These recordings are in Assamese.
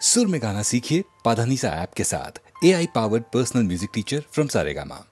सुर में गाना सीखिए पाधानीसा ऐप के साथ। AI powered personal music teacher from Saregama.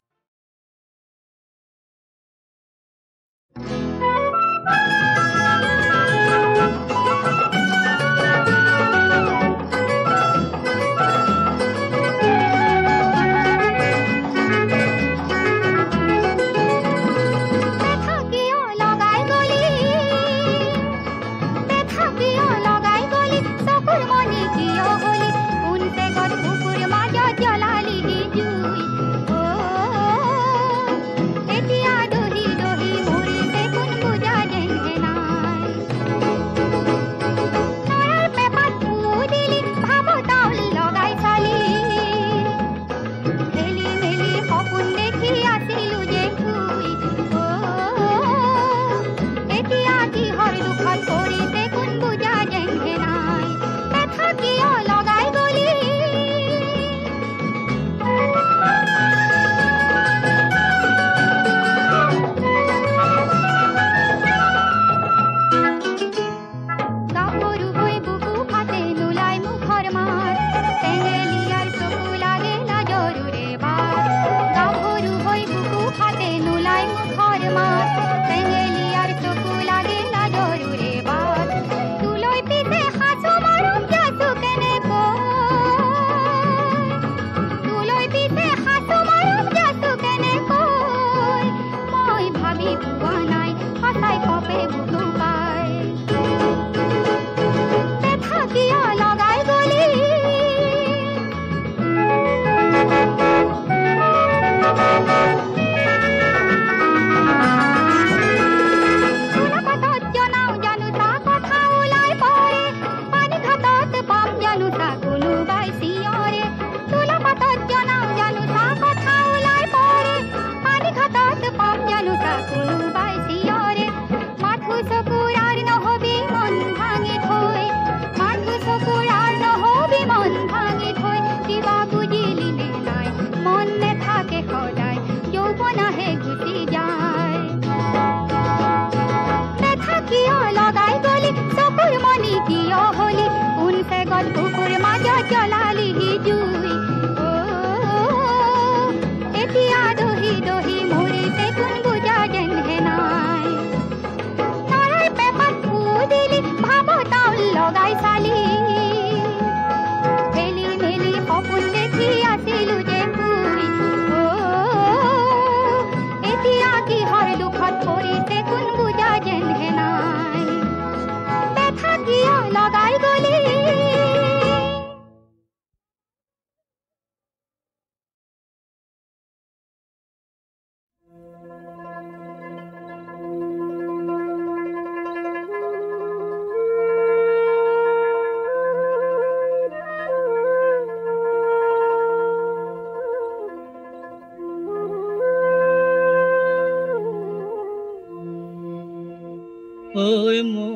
ওই মো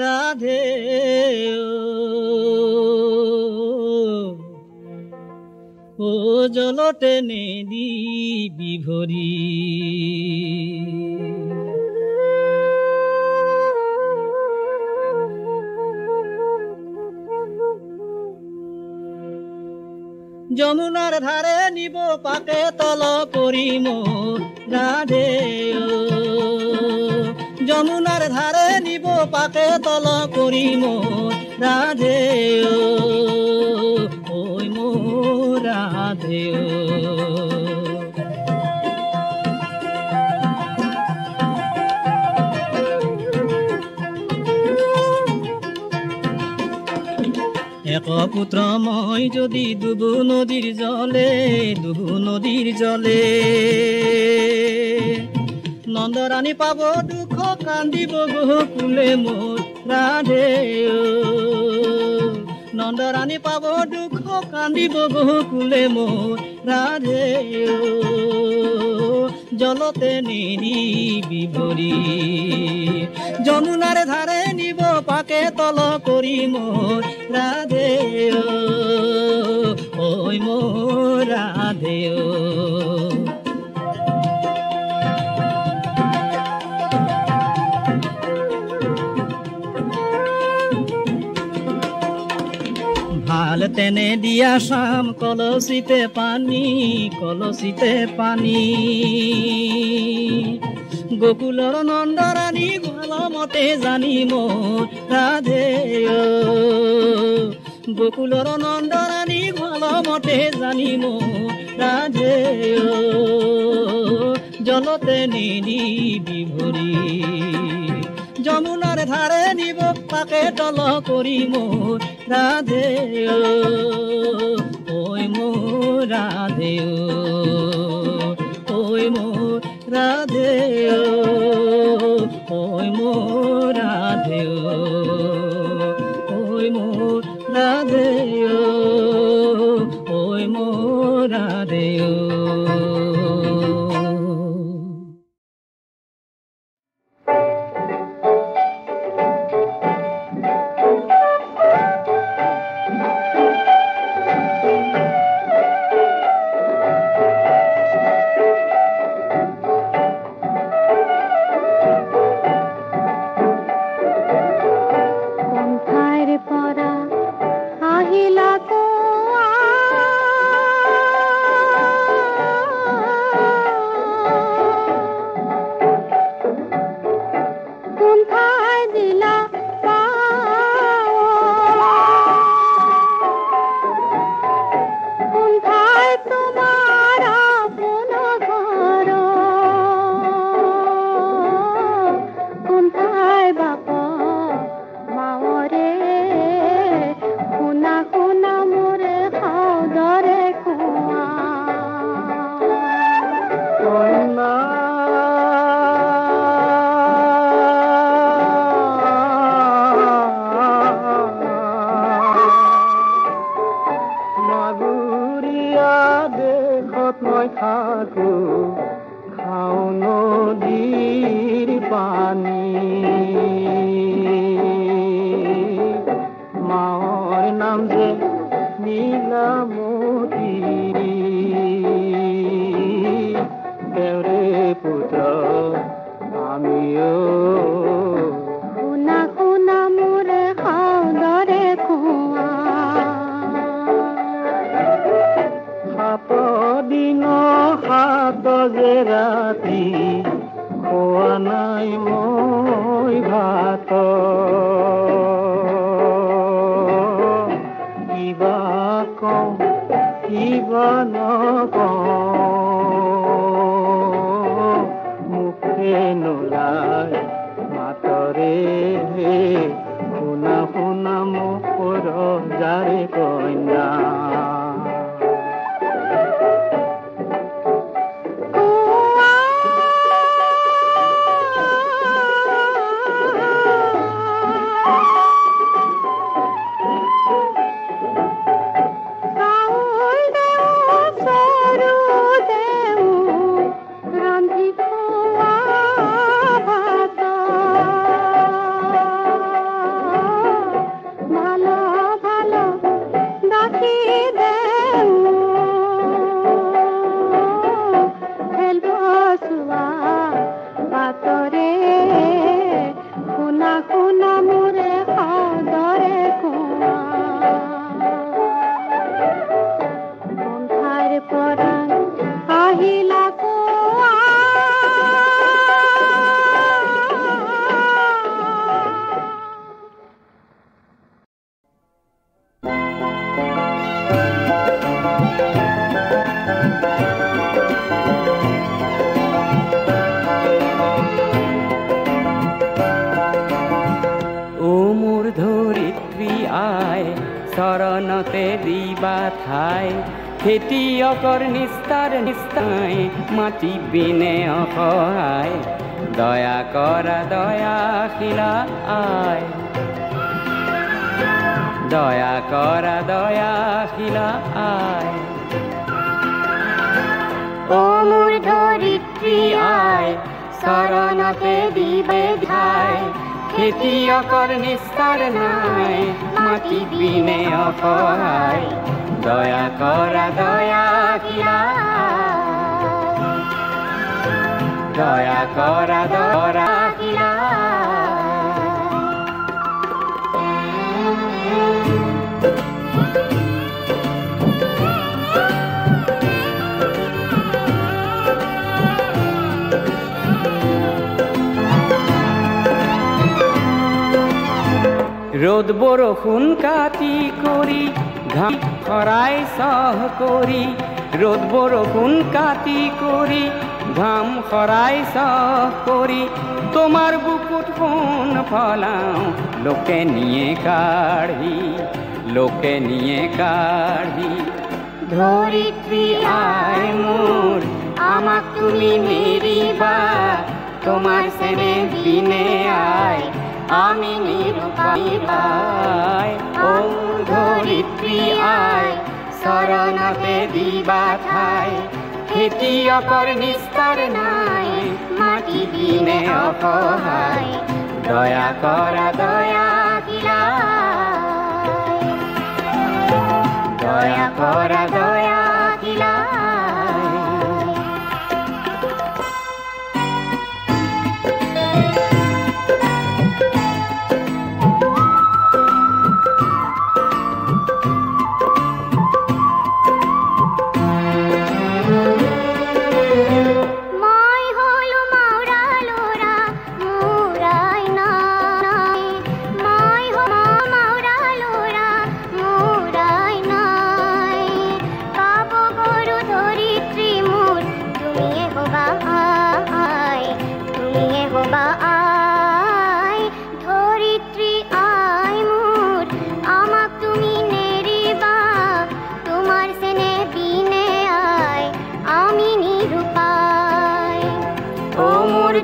রাধে ও জলতে নেদি বিভরি যমুনার ধারে নিব পাকে তল করি মো রাধে যমুনার ধারে নিব পাকে তল করি মো রাধে ওই মো রাধে এক পুত্র মই যদি দুবু নদীর জলে নন্দরানী পাব দুঃখ কান্দিব গোকুলে মোর রাধে নন্দরানী পাব দুঃখ কান্দিব গোকুলে মোর রাধে জলতে নেদি বিভরি যমুনার ধারে নিব পাকে তল করি মোর রাধে ওই মোর রাধে ভাল তেনে দিয়া চাম কলসিতে পানী গোকুলৰ নন্দৰাণী ভালমতে জানি মোৰ ৰাধে গোকুলৰ নন্দৰাণী ভালমতে জানি মোৰ ৰাধে জলতে নিদিবি ভৰি যমুনাৰ ধাৰে নিব তাকে তল কৰি মোৰ ৰাধে ঐ মোৰ ৰাধে ঐ মোৰ ৰাধে ঐ মোৰ ৰাধে ঐ মোৰ ৰাধে ঐ মোৰ ৰাধে খেতিয়কৰ নিস্তাৰ মাটি বিনে অসহায় দয়া কৰা দয়াশীলা আই দয়া কৰা দয়াশীলা আই ও মোৰ ধৰিত্ৰী আই চৰণতে দিবে ধাই খেতিয়কৰ নিস্তাৰ নাই মাটি বিনে অসহায় দয়া কৰা দয়াশীলা দয়া কৰা দয়াশীলা ৰোদ বৰষুণ কাটি কৰি ঘাম খৰাই সহ কৰি ৰোদ বৰষুণ কাটি কৰি ঘাম খৰাই সহ কৰি তোমাৰ বুকুত ফোন ফলাও লোকে নিয়ে কাঢ়ি ধৰিত্ৰী আয় মোৰ আমাক তুমি নেৰিবা তোমাৰ সেনে বিনে আয় আমি নিৰুপায় ও ধৰিত্ৰী আয় শৰণতে দিবা ঠাই খেতিয়কৰ নিস্তাৰ নাই মাটি দিনে অসহায় দয়া কৰা দয়া কিলা দয়া কৰা দয়া কিলা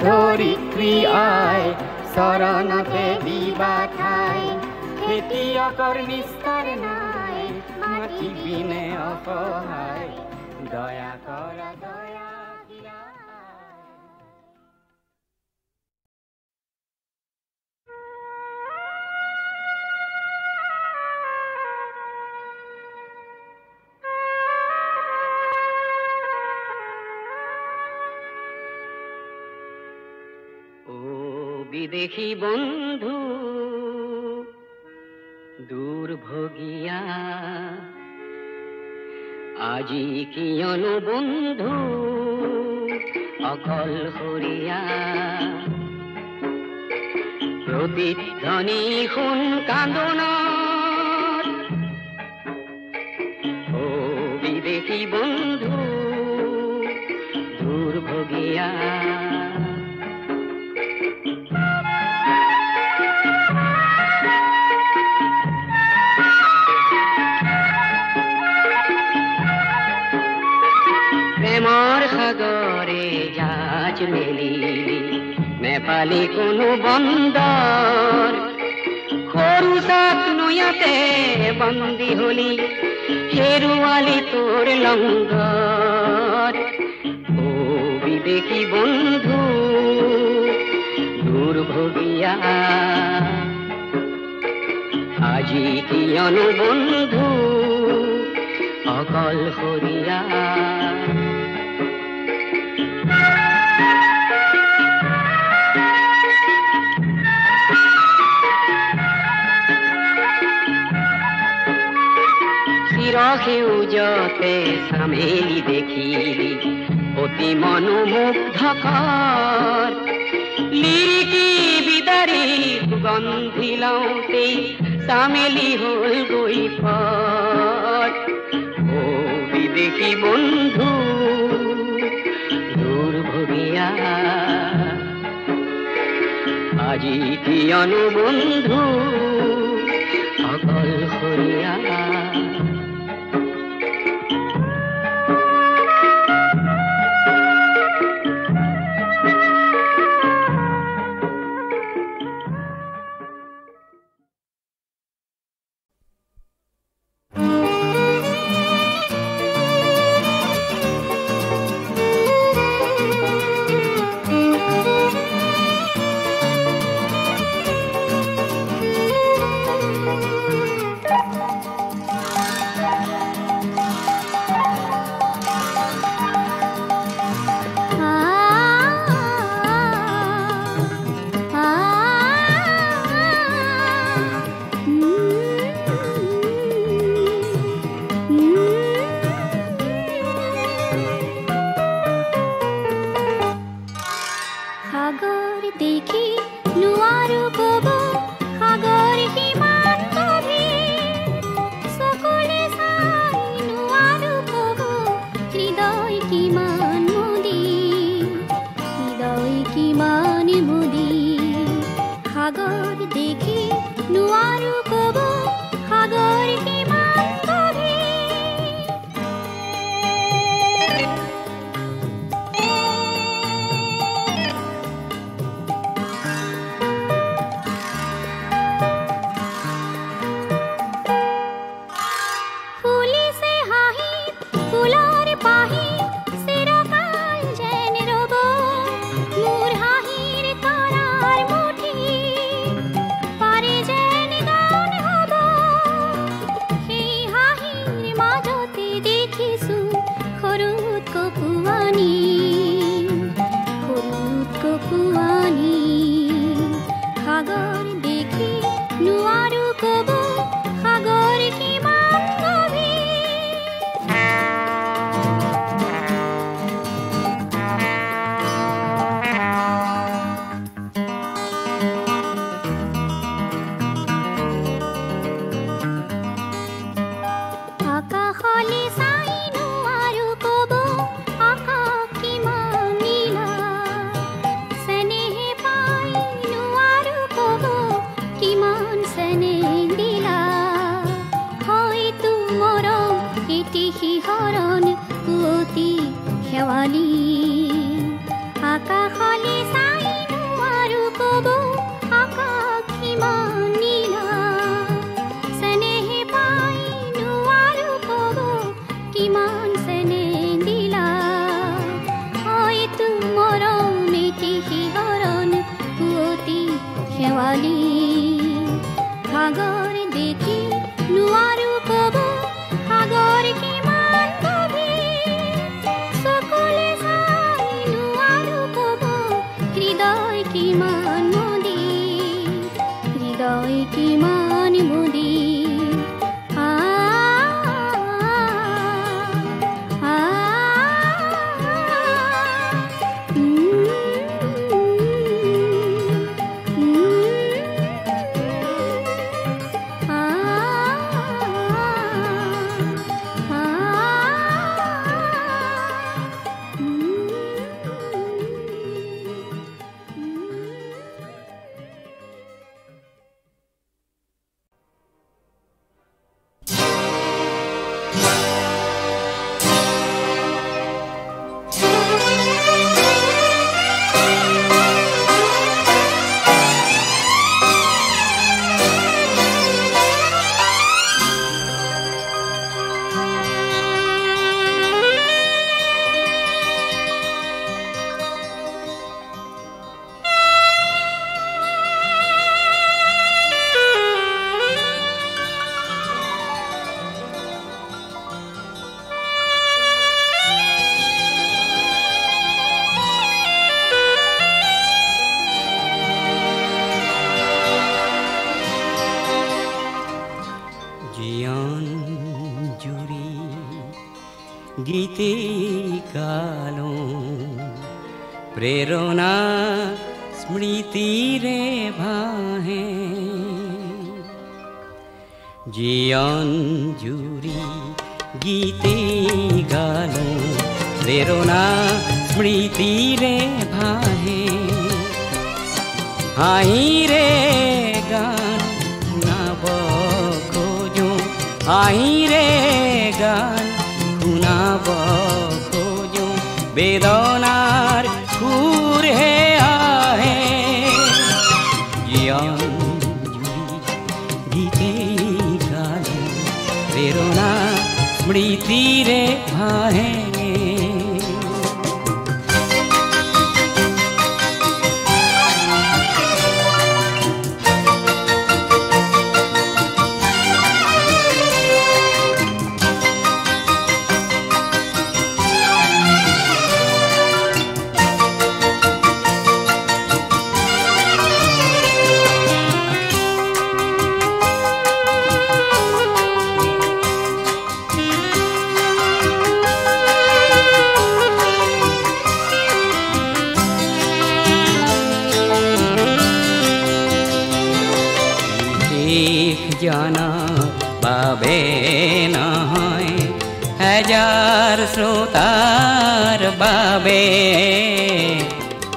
ধৰিত্ৰী আয় শৰণতে দিবা ঠাই খেতিয়কৰ নিস্তাৰ নাই মাটি বিনে অসহায় দয়া কৰা দয়া কিলা বিদেশী বন্ধু দুৰ্ভোগিয়া আজি কিয়নো বন্ধু অকলশৰীয়া প্ৰতিধ্বনি শুন কান্দোনৰ ও বিদেশী বন্ধু দুৰ্ভোগিয়া প্ৰেমৰ সাগৰে জাহাজ মেলিলি নেপালি কোনো বন্দৰ সৰু চাক নৈয়াতে বন্দী হলি হেৰুৱালি তোৰ লংগৰ ও বিদেশী বন্ধু দুৰ্ভোগিয়া আজি কিয়নো বন্ধু অকলশৰীয়া সেউজতে চামেলি দেখিলি অতি মনোমুগ্ধকৰ লিৰিকি বিদাৰি সুগন্ধি লওঁতেই চামেলি হ'ল গৈ পৰ ও বিদেশী বন্ধু দুৰ্ভোগিয়া আজি কিয়নো বন্ধু অকলশৰীয়া শেৱালি আকাশলে চাই নোৱাৰো কব আকাশ কিমান নীলা চেনেহে পাই নোৱাৰো কব কিমান চেনেহ দিলা হয়তো মৰম এটি শিহৰণ পুৱতি শেৱালি সাগৰ দেখি নোৱাৰো কব সাগৰ কিমান গভীৰ চকুলে চাই নোৱাৰো কব হৃদয় কিমান মদিৰ হৃদয় কিমান মদিৰ গীতে গালো প্রেরণা স্মৃতিরে ভাহে জীবন জুড়ি গীতে গালো প্রেরণা স্মৃতিরে ভাহে হাইরে গান শুনাব খোঁজো হাইরে গান শুনাব খোঁজো বেদনার সুর হে আহে জীবন জুড়ি গীতে গালো প্রেরণা স্মৃতিরে ভাহে জানা পাবে না হয় হাজার শ্রোতার বাবে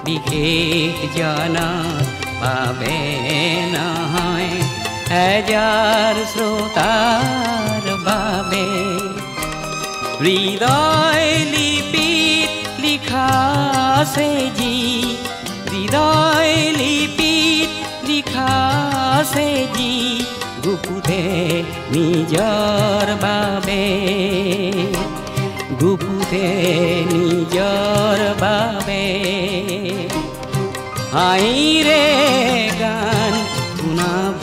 বিশেষ জানা পাবে না হয় হাজার শ্রোতার বাবে হৃদয় লিপিত লিখা আছে জি হৃদয় লিপিত লিখা আছে জি গুপুতে নিজৰ বাবে গুপুতে নিজৰ বাবে আইৰে গান শুনাব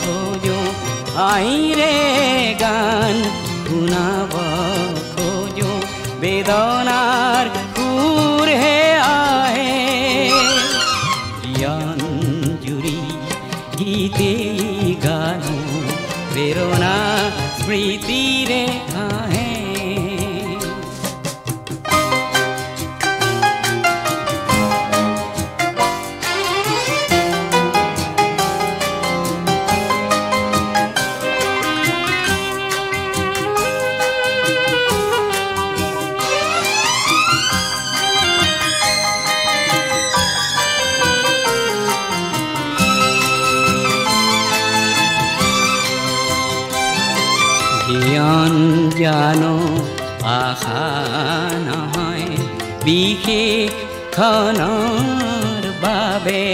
খোজো আইৰে গান শুনাব খোজো বেদনাৰ সুৰ হে আহে জীবন জুৰি গীতে গানো প্ৰেৰণা স্মৃতিৰে আহে জীবন জানো আশা নহয় বিশেষণৰ বাবে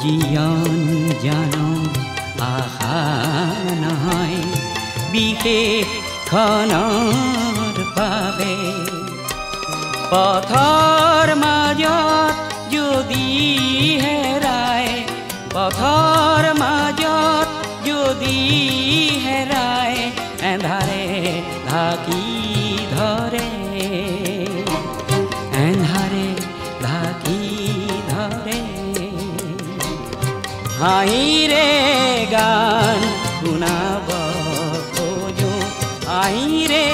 জীৱন জানো আশা নহয় বিশেষণৰ বাবে পথৰ মাজত যদি হেৰাই পথৰ মাজত যদি হেৰাই এন্ধাৰে ঢাকি ধৰে এন্ধাৰে ঢাকি ধৰে হাঁহিৰে গান শুনাব খোজো হাঁহিৰে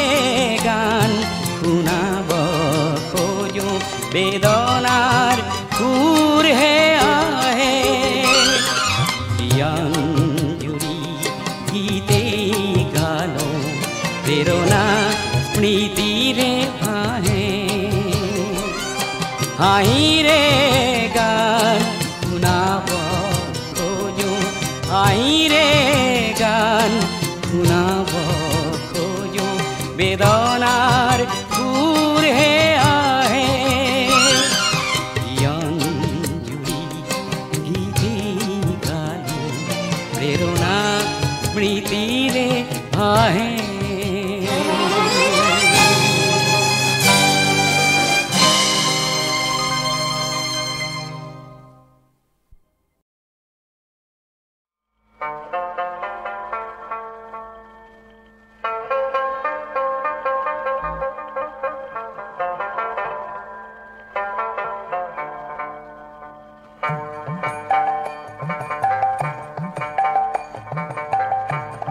গান শুনাব খোজো বেদনাৰ সুৰহে আহে জুৰি গীতে গানো প্ৰেৰণা স্মৃতিৰে ভাহে হাঁহিৰে গান শুনাব খোজো হাঁহিৰে গান শুনাব খোজো বেদনাৰ সুৰহে আহে জুৰি গীতে গানো প্ৰেৰণা স্মৃতিৰে ভাহে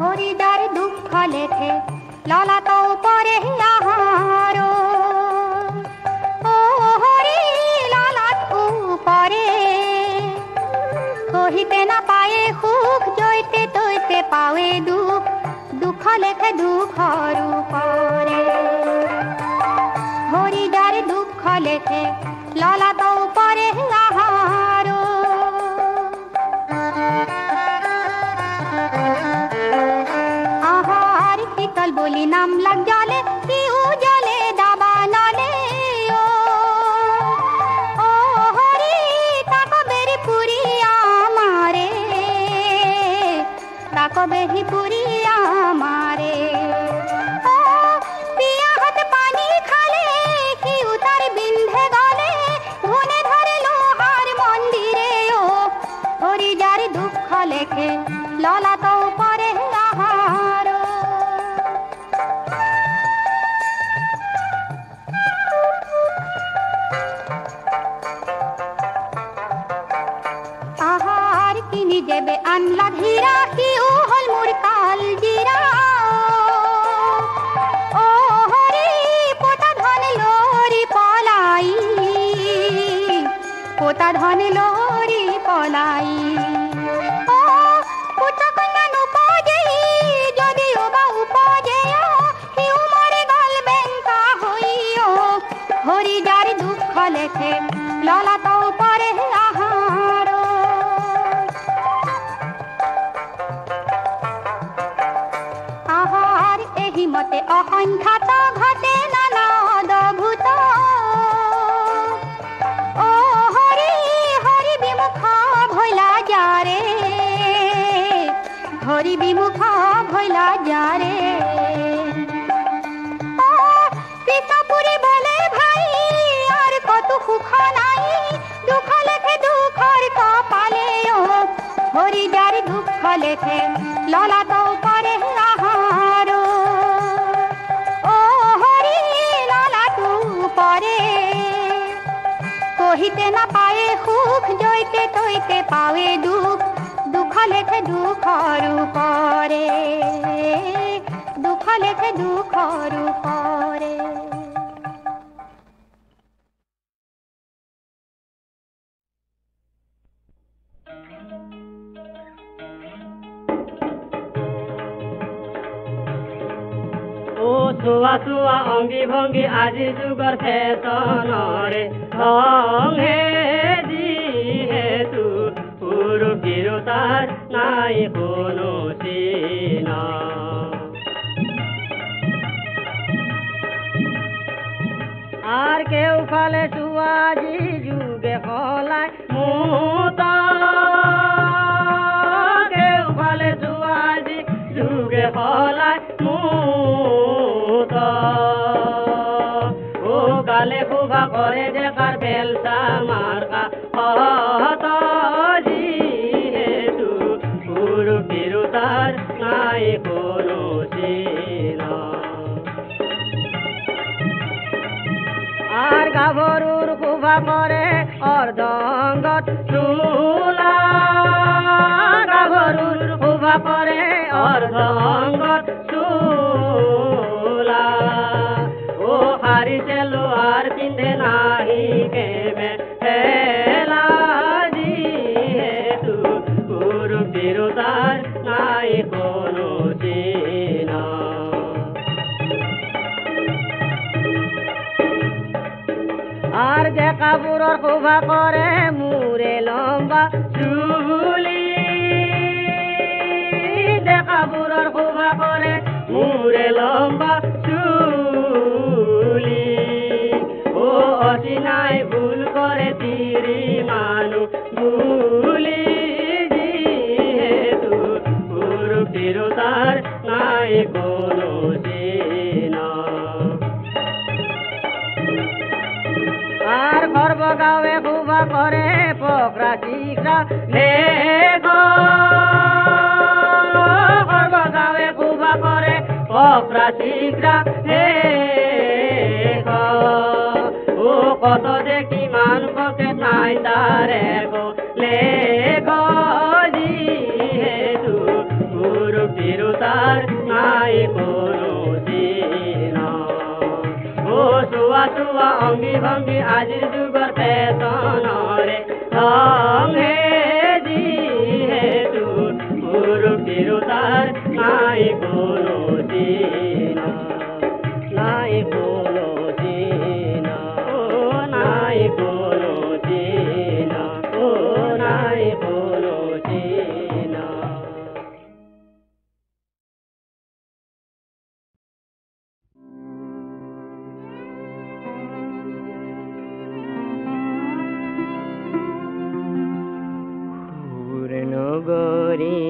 হরিদার দুঃখ লেখে ললাত পরে আহার ও হরি ললাত উপরে কহিতে না পায়ে সুখ জয়তে তৈতে পাওয়ে দুঃখ দুঃখ লেখে দুঃখর উপরে হরিদার দুঃখ লেখে ললাত পরে আহার শীতল বলি নাম লাগ জলে পিউ জলে দাবা নলে ও হরি তাকো বেরি পুরি আমারে তাকো বেরি পুরি আমারে ও পিয়া হাত পানি খালে কি উতার বিন্ধে গলে ধনে ধরে লোহার মন্দিরে ও হরি যার দুঃখ লেখে ললা তো পরে আহার কিনি দেবে আনলা ধীরা কি ও হল মোর কাল জিরা ও হরি পোতা ধন লোরি পলাই পোতা ধন লোরি পলাই ও পুত্র কন্যা নুপজেই যদি ওবা উপজেয় হিউ মরে গল বেঙ্কা হইও হরি যার দুঃখ লেখে ললা তো পরে আহার আহার এহি মতে অসংখ্যাত ঘটে নানা অদ্ভুত ও হরি হরি বিমুখ ভৈলা যারে হরি বিমুখ ভৈলা যারে কৃষ্ণপুরে বলে ভাই আর কত সুখ নাই দুঃখ লেখে দুঃখর কপালে ও হরি যার দুঃখ লেখে ললা তো পরে আহার ও হরি ললা তু পরে কহিতে না পায়ে সুখ জয়তে তৈতে পাওয়ে দুঃখ দুঃখ লেখে দুঃখর উপরে দুঃখ লেখে দুঃখর উপরে চোৱা চোৱা অংগী ভংগী আজি যুগৰ ফেশ্বনৰে ৰংহে যিহেতু পুৰুষ তিৰোতাৰ নাই কোনো চিন কেউফালে চুৱাজি যুগে সলাই মুত কেউফালে চুৱাজি যুগে সলাই মুত ও গালে শোভা কৰে ডেকাৰ বেলচা মাৰ্কা হত যিহেতু পুৰুষ তিৰোতাৰ নাই কোনো চিনা আৰ গাভৰুৰ শোভা কৰে অৰ্ধংগত চোলা গাভৰুৰ শোভা কৰে অৰ্ধংগত চোলা ও হাৰিছে লোহাৰ পিন্ধে নাহি কেবে হেলা যিহেতু পুৰুষ তিৰোতাৰ নাই কোনো চিনা আর যে কাপড়র শোভা করে মুরে লম্বা চুলি যে কাপড়র শোভা করে মুরে লম্বা চুলি ও অচিনাই ভুল করে তিরি মানু ভুলি যেহেতু পুরুষ তিৰোতাৰ নাই কোনো চিনা আৰ গৰ্ব গাঁৱে শোভা কৰে পকৰা চিকৰা লেখ গৰ্ব গাঁৱে শোভা কৰে পকৰা চিকৰা লেখ ও কত যে কিমান পকে নাই তাৰে লেখ যিহেতু পুৰুষ তিৰোতাৰ নাই কোনো চিনা ও চুৱা চুৱা অংগী ভংগী আজিৰ যুগৰ ফেশ্বনৰে ৰঙে যিহেতু পুৰুষ তিৰোতাৰ নাই কোনো চিনা নাই কোনো চিনা ও নাই কোনো চিনা ও নাই কোনো চিনা নগরী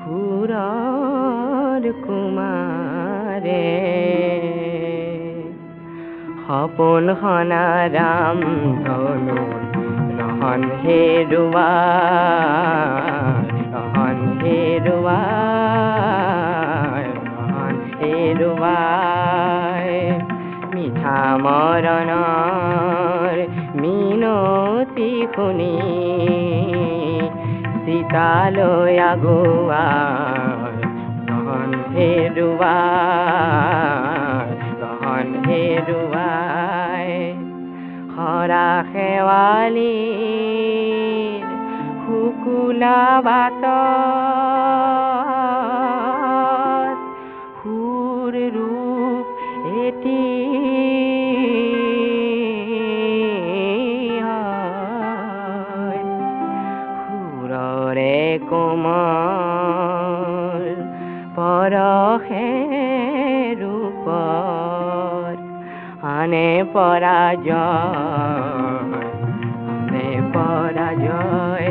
হুরার কুমারে সপোন সনাৰাম ধনু নহন হেৰুৱা নহন হেৰুৱা নহন হেৰুৱা মিঠা মৰণৰ মিনতি শুনি সীতালৈ আগুৱা নহন হেৰুৱা নহন হেৰুৱাই হৰা শেৱালীৰ শুকুলা বাটত সুৰ ৰূপ এটি কোমল পৰশে ৰূপত আনে পৰাজয় আনে পৰাজয়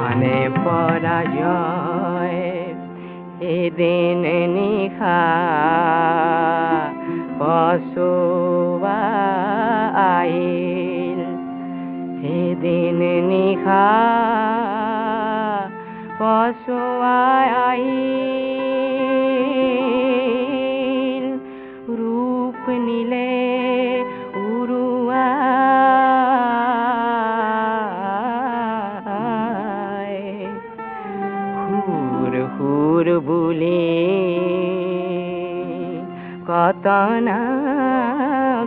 আনে পৰাজয় এদিন নিশা পচোৱা আহিল এদিন নিশা পচোৱা আহিল ৰূপ নীলে উৰুৱাই সুৰ সুৰ বুলি কতনা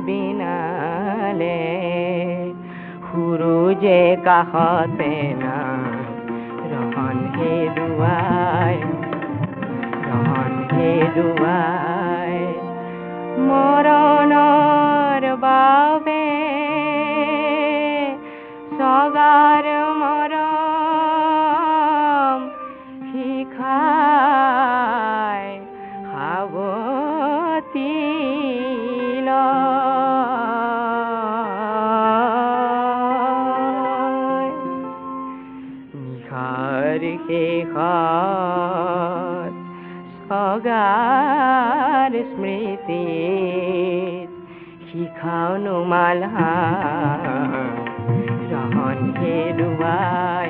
বিনালে সুৰুজে কাষতে না ৰহন হেৰুৱাই ৰহন হেৰুৱাই মৰণৰ বাবে সগাৰ মৰম শিখাই সাৱতী সগাৰ স্মৃতিত শিখাও নুমালা ৰহন হেৰুৱাই